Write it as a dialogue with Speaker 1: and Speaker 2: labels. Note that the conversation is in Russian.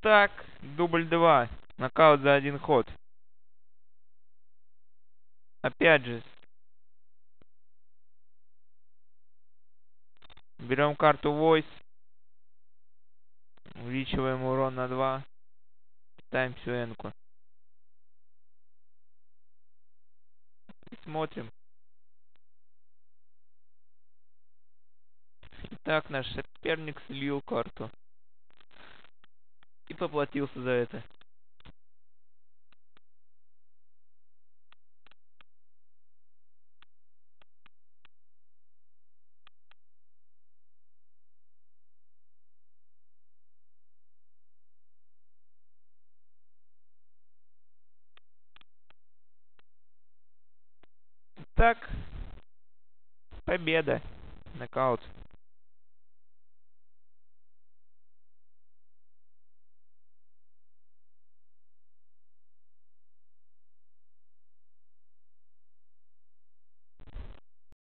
Speaker 1: Так, дубль 2. Нокаут за один ход. Опять же. Берем карту Voice. Увеличиваем урон на 2. Ставим всю энку. И смотрим. Итак, наш соперник слил карту. И поплатился за это. Так, победа. Нокаут.